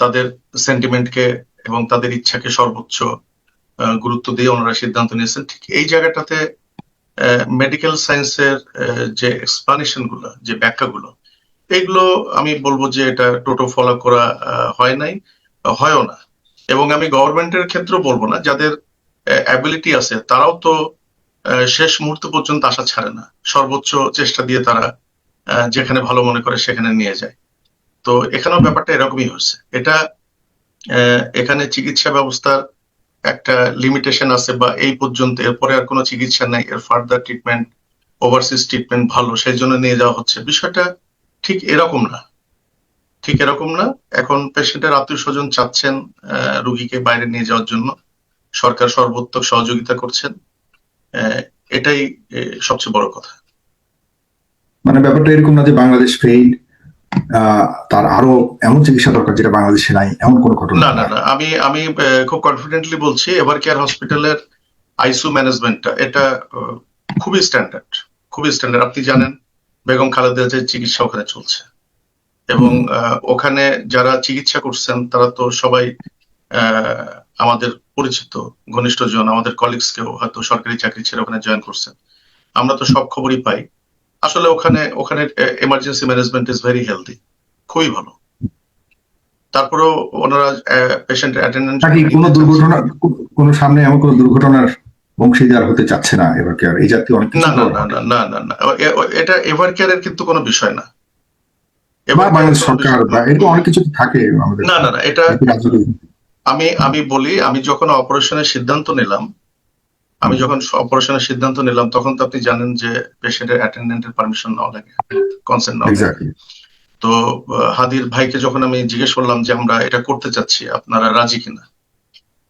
তাদের সেন্টিমেন্টকে এবং তাদের ইচ্ছাকে সর্বোচ্চ গুরুত্ব দিয়ে ওনারা সিদ্ধান্ত নিয়েছেন। ঠিক এই জায়গাটাতে মেডিকেল সায়েন্সের যে এক্সপ্লানেশন গুলো, যে ব্যাখ্যাগুলো, এগুলো আমি বলবো যে এটা টোটো ফলো করা হয় নাই, হয়ও না। এবং আমি গভর্নমেন্টের ক্ষেত্রেও বলবো না, যাদের অ্যাবিলিটি আছে তারাও তো শেষ মুহূর্ত পর্যন্ত আশা ছাড়ে না, সর্বোচ্চ চেষ্টা দিয়ে তারা যেখানে ভালো মনে করে সেখানে নিয়ে যায়। তো এখানেও ব্যাপারটা এরকমই হচ্ছে। এটা এখানে চিকিৎসা ব্যবস্থার একটা লিমিটেশন আছে, বা এই পর্যন্ত, এরপরে আর কোনো চিকিৎসা নাই, এর ফার্দার ট্রিটমেন্ট, ওভারসিজ ট্রিটমেন্ট ভালো, সেই জন্য নিয়ে যাওয়া হচ্ছে। বিষয়টা ঠিক এরকম না, ঠিক এরকম না। এখন পেশেন্টের আত্মীয় স্বজন চাচ্ছেন রুগীকে বাইরে নিয়ে যাওয়ার জন্য, সরকার সর্বোত্তক সহযোগিতা করছেন। এটাই সবচেয়ে বড় কথা। মানে ব্যাপারটা এরকম না যে বাংলাদেশ ফেইল, তার আরো এমন চিকিৎসা দরকার যেটা বাংলাদেশে নাই, এমন কোন ঘটনা না না না, আমি খুব কনফিডেন্টলি বলছি, এভার কেয়ার হসপিটালের আইসিইউ ম্যানেজমেন্টটা এটা খুবই স্ট্যান্ডার্ড, খুবই স্ট্যান্ডার্ড। আপনি জানেন বেগম খালেদা জিয়ার চিকিৎসা ওখানে চলছে, এবং ওখানে যারা চিকিৎসা করছেন তারা তো সবাই আমাদের পরিচিত ঘনিষ্ঠজন, আমাদের কলিগস কেও হয়তো সরকারি চাকরি ছেড়ে ওখানে জয়েন করছেন। আমরা তো সব খবরই পাই। আসলে ওখানে emergency management is very healthy, খুবই ভালো। তারপরেও ওনারা পেশেন্ট অ্যাটেন্ডেন্ট কোনো দুর্ঘটনা, কোনো সামনে এমন কোনো দুর্ঘটনার অংশীদার হতে চাচ্ছে না এভার কেয়ার, এই জাতীয় অনেক কিছু? না না না না না না, এটা এভার কেয়ারের কিন্তু কোনো বিষয় না। বাংলাদেশ সরকার বা এরকম অনেক কিছু থাকে আমাদের। না না না, এটা আমি বলি, আমি যখন অপারেশনের সিদ্ধান্ত নিলাম, তখন তো আপনি জানেন যে পেশেন্টের অ্যাটেন্ডেন্টের পারমিশন নেওয়া লাগে, কনসেন্ট নেওয়া লাগে। তো হাদির ভাইকে যখন আমি জিজ্ঞেস করলাম যে আমরা এটা করতে চাচ্ছি, আপনারা রাজি কিনা,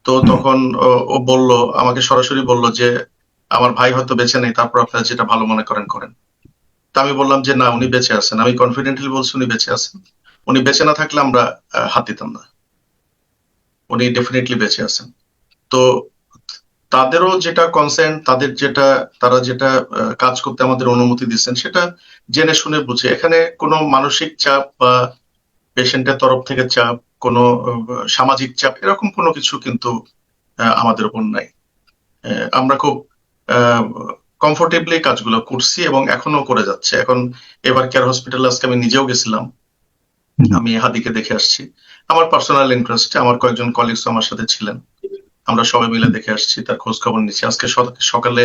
তো তখন ও বলল, আমাকে সরাসরি বলল যে আমার ভাই হয়তো বেঁচে নেই, তারপর আপনারা যেটা ভালো মনে করেন করেন। তা আমি বললাম যে না, উনি বেঁচে আছেন, আমি কনফিডেন্টলি বলছি উনি বেঁচে আছেন। উনি বেঁচে না থাকলে আমরা হাত দিতাম না, উনি ডেফিনেটলি বেঁচে আছেন। তো তাদেরও যেটা কনসেন্ট, তারা যেটা কাজ করতে আমাদের অনুমতি দিচ্ছেন, সেটা জেনে শুনে বুঝে। এখানে কোনো মানসিক চাপ বা পেশেন্টের তরফ থেকে চাপ, কোনো সামাজিক চাপ, এরকম কোনো কিছু কিন্তু আমাদের উপর নাই। আমরা খুব কমফোর্টেবলি কাজগুলো করছি এবং এখনো করে যাচ্ছে। এখন এবার কেয়ার হসপিটাল আজকে আমি নিজেও গেছিলাম, আমি হাদিকে দেখে আসছি। আমার পার্সোনাল ইন্টারেস্টে আমার কয়েকজন কলিগস আমার সাথে ছিলেন, আমরা সবাই মিলে দেখে আসছি, তার খোঁজ খবর নিচ্ছি। আজকে সকালে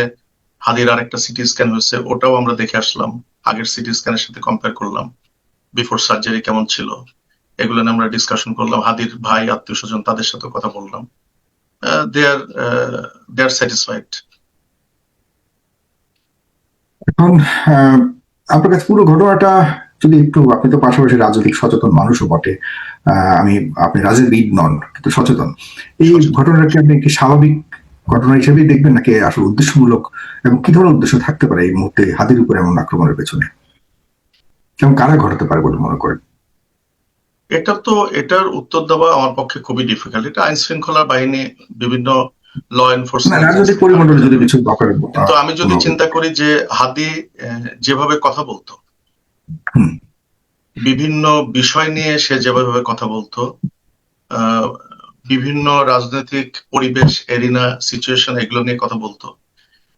হাদির আর একটা সিটি স্ক্যান হয়েছে, ওটাও আমরা দেখে আসলাম, আগের সিটি স্ক্যানের সাথে কম্পেয়ার করলাম, বিফোর সার্জারি কেমন ছিল, এগুলো নিয়ে আমরা ডিসকাশন করলাম। হাদির ভাই, আত্মীয় স্বজন, তাদের সাথে কথা বললাম। দে আর স্যাটিসফাইড। এখন আপনার কাছে পুরো ঘটনাটা যদি একটু, আপনি তো পাশাপাশি রাজনৈতিক সচেতন মানুষও বটে, আপনি রাজনীতিবিদ নন কিন্তু সচেতন, এই ঘটনাটাকে আপনি কি স্বাভাবিক ঘটনা হিসেবেই দেখবেন, নাকি আসলে উদ্দেশ্যমূলক, এবং কি ধরনের উদ্দেশ্য থাকতে পারে এই মুহূর্তে হাদির উপর এমন আক্রমণের পেছনে, এবং কারা ঘটাতে পারে বলে মনে করেন? এটার উত্তর দেওয়া আমার পক্ষে খুবই ডিফিকাল্ট। এটা আইন শৃঙ্খলা বাহিনী, বিভিন্ন ল এনফোর্সমেন্ট, রাজনৈতিক পরিমণ্ডলে যদি কিছু, কিন্তু আমি যদি চিন্তা করি যে হাদি যেভাবে কথা বলতো, বিভিন্ন বিষয় নিয়ে সে যেভাবে কথা বলতো, বিভিন্ন রাজনৈতিক পরিবেশ, এরিনা, সিচুয়েশন, এগুলো নিয়ে কথা বলতো,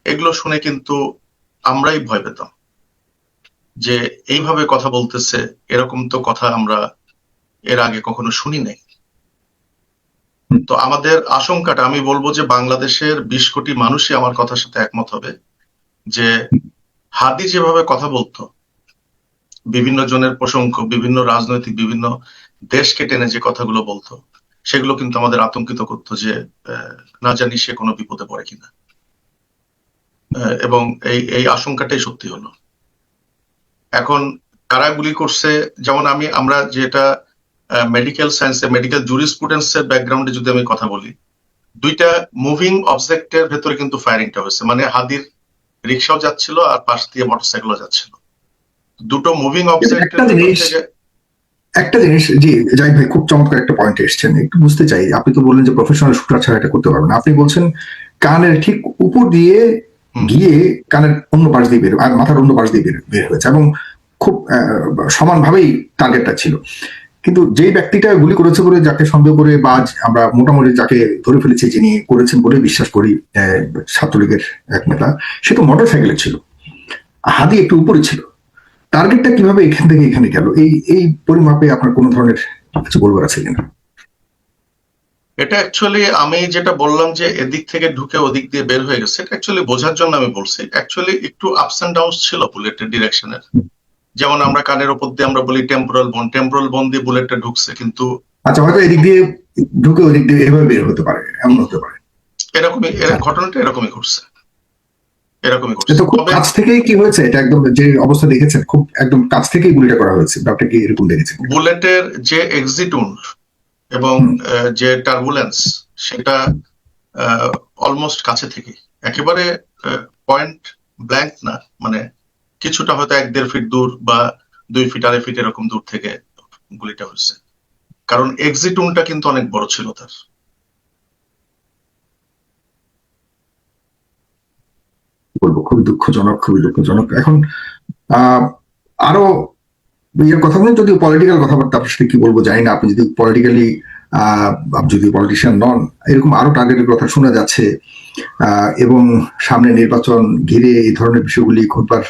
এগুলো শুনে কিন্তু আমরাই ভয় পেতাম যে এইভাবে কথা বলতেছে, এরকম তো কথা আমরা এর আগে কখনো শুনি নাই। তো আমাদের আশঙ্কাটা, আমি বলবো যে বাংলাদেশের 20 কোটি মানুষই আমার কথার সাথে একমত হবে যে হাদি যেভাবে কথা বলতো, বিভিন্ন জনের প্রসঙ্গ, বিভিন্ন রাজনৈতিক, বিভিন্ন দেশকে টেনে যে কথাগুলো বলতো, সেগুলো কিন্তু আমাদের আতঙ্কিত করতো যে না জানি সে কোনো বিপদে পড়ে কিনা। এবং এই আশঙ্কাটাই সত্যি হলো। এখন কারা গুলি করছে, যেমন আমরা যেটা মেডিকেল সায়েন্সে, মেডিকেল জুরিসপ্রুডেন্সের ব্যাকগ্রাউন্ডে যদি আমি কথা বলি, দুইটা মুভিং অবজেক্টের ভেতরে কিন্তু ফায়ারিংটা হয়েছে। মানে হাদির রিক্সাও যাচ্ছিল আর পাশ দিয়ে মোটরসাইকেলও যাচ্ছিল, দুটো মুভিং অবজেক্টের থেকে। একটা জিনিস, জি জাহিদ ভাই, খুব চমৎকার একটা পয়েন্ট এসছেন, একটু বুঝতে চাই। আপনি তো বললেন যে প্রফেশনাল শুটার ছাড়া এটা করতে পারবেন, আপনি বলছেন কানের ঠিক উপর দিয়ে গিয়ে কানের অন্য পাশ দিয়ে বের, আর মাথার অন্য পাশ দিয়ে বের হয়েছে, এবং খুব সমানভাবেই টার্গেটটা ছিল। কিন্তু যেই ব্যক্তিটা গুলি করেছে বলে যাকে সন্দেহ করে বা আমরা মোটামুটি যাকে ধরে ফেলেছি যিনি করেছেন বলে বিশ্বাস করি, ছাত্রলীগের এক নেতা, সে তো মোটর সাইকেলে ছিল, হাদি একটু উপরে ছিল। টার্গেটটা কিভাবে এখান থেকে এখানে গেল, এই এই পরিমাপে আপনার কোন ধরনের কিছু বলবার আছে কিনা? এটা অ্যাকচুয়ালি আমি যেটা বললাম যে এদিক থেকে ঢুকে ওদিক দিয়ে বের হয়ে গেছে, এটা অ্যাকচুয়ালি বোঝার জন্য আমি বলছি। অ্যাকচুয়ালি একটু আপস এন্ড ডাউন ছিল বুলেটের ডিরেকশনের। যেমন আমরা কানের উপর দিয়ে আমরা বলি টেম্পোরাল বোন দিয়ে বুলেটটা ঢুকছে, কিন্তু আচ্ছা, হয়তো এদিক দিয়ে ঢুকে ওদিক দিয়ে এভাবে বের হতে পারে, এমন হতে পারে। এরকমই ঘটনাটা এরকমই ঘটছে। তো খুব তবে কাছ থেকেই কি হয়েছে, এটা একদম যে অবস্থা দেখেছেন, খুব একদম কাছ থেকেই গুলিটা করা হয়েছে, ব্যাপারটা কি এরকম দেখেছেন? বুলেটের যে এক্সিটুন এবং হুম। যে টার্বুলেন্স, সেটা অলমোস্ট কাছে থেকে, একেবারে পয়েন্ট ব্ল্যাঙ্ক না, মানে কিছুটা হয়তো 1-1.5 ফিট দূর বা 2 ফিট 2.5 ফিট এরকম দূর থেকে গুলিটা হয়েছে। কারণ এক্সিটুনটা কিন্তু অনেক বড় ছিল তার। বলবো খুবই দুঃখজনক, খুবই দুঃখজনক। এখন আহ আরো ইয়ের কথা বলেন, যদিও পলিটিক্যাল কথাবার্তা আপনার সাথে কি বলবো জানি না, আপনি যদি পলিটিক্যালি যদি পলিটিশিয়ান নন, এরকম আরো টার্গেটের কথা শোনা যাচ্ছে, এবং সামনে নির্বাচন ঘিরে এই ধরনের বিষয়গুলি ঘটবার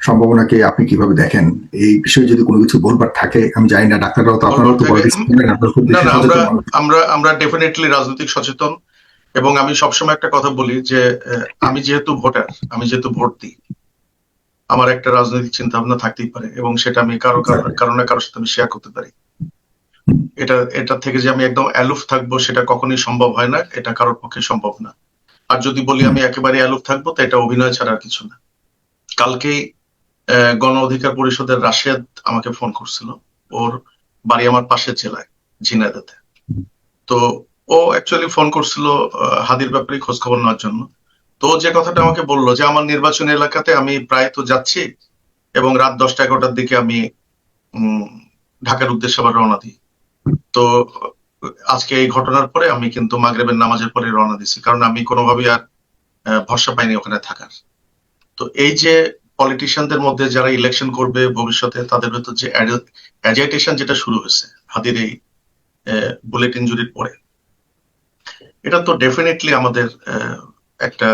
সম্ভাবনাকে আপনি কিভাবে দেখেন? এই বিষয়ে যদি কোনো কিছু বলবার থাকে, আমি জানি না, ডাক্তাররাও তো, আপনারাও তো পলিটিক্স করেন, আপনারা খুব না বেশি না, সচেতন মানুষ। আমরা ডেফিনেটলি রাজনৈতিক সচেতন, এবং আমি সবসময় একটা কথা বলি যে আমি যেহেতু ভোটার, আমি যেহেতু ভোট দিই, আমার একটা রাজনৈতিক চিন্তা ভাবনা থাকতেই পারে, এবং সেটা আমি কারো না কারোর সাথে আমি শেয়ার করতে পারি। এটা থেকে যে আমি একদম অ্যালুফ থাকবো সেটা কখনোই সম্ভব হয় না, এটা কারোর পক্ষে সম্ভব না। আর যদি বলি আমি একেবারে অ্যালুফ থাকবো, তো এটা অভিনয় ছাড়া আর কিছু না। কালকেই গণ অধিকার পরিষদের রাশেদ আমাকে ফোন করছিল। ওর বাড়ি আমার পাশের জেলায়, ঝিনাইদহে। তো ও অ্যাকচুয়ালি ফোন করছিল হাদির ব্যাপারে খোঁজ খবর নেওয়ার জন্য। তো ও যে কথাটা আমাকে বললো যে আমার নির্বাচনী এলাকাতে আমি প্রায় তো যাচ্ছি, এবং রাত 10টা-11টার দিকে আমি ঢাকার উদ্দেশ্যে আবার রওনা দিই। তো আজকে এই ঘটনার পরে আমি কিন্তু মাগরিবের নামাজের পরে রওনা দিছি, কারণ আমি কোনোভাবেই আর ভরসা পাইনি ওখানে থাকার। তো এই যে পলিটিশিয়ানদের মধ্যে যারা ইলেকশন করবে ভবিষ্যতে, তাদের ভেতর যে অ্যাজিটেশন যেটা শুরু হয়েছে হাদির এই বুলেট ইনজুরির পরে, এটা তো ডেফিনেটলি আমাদের একটা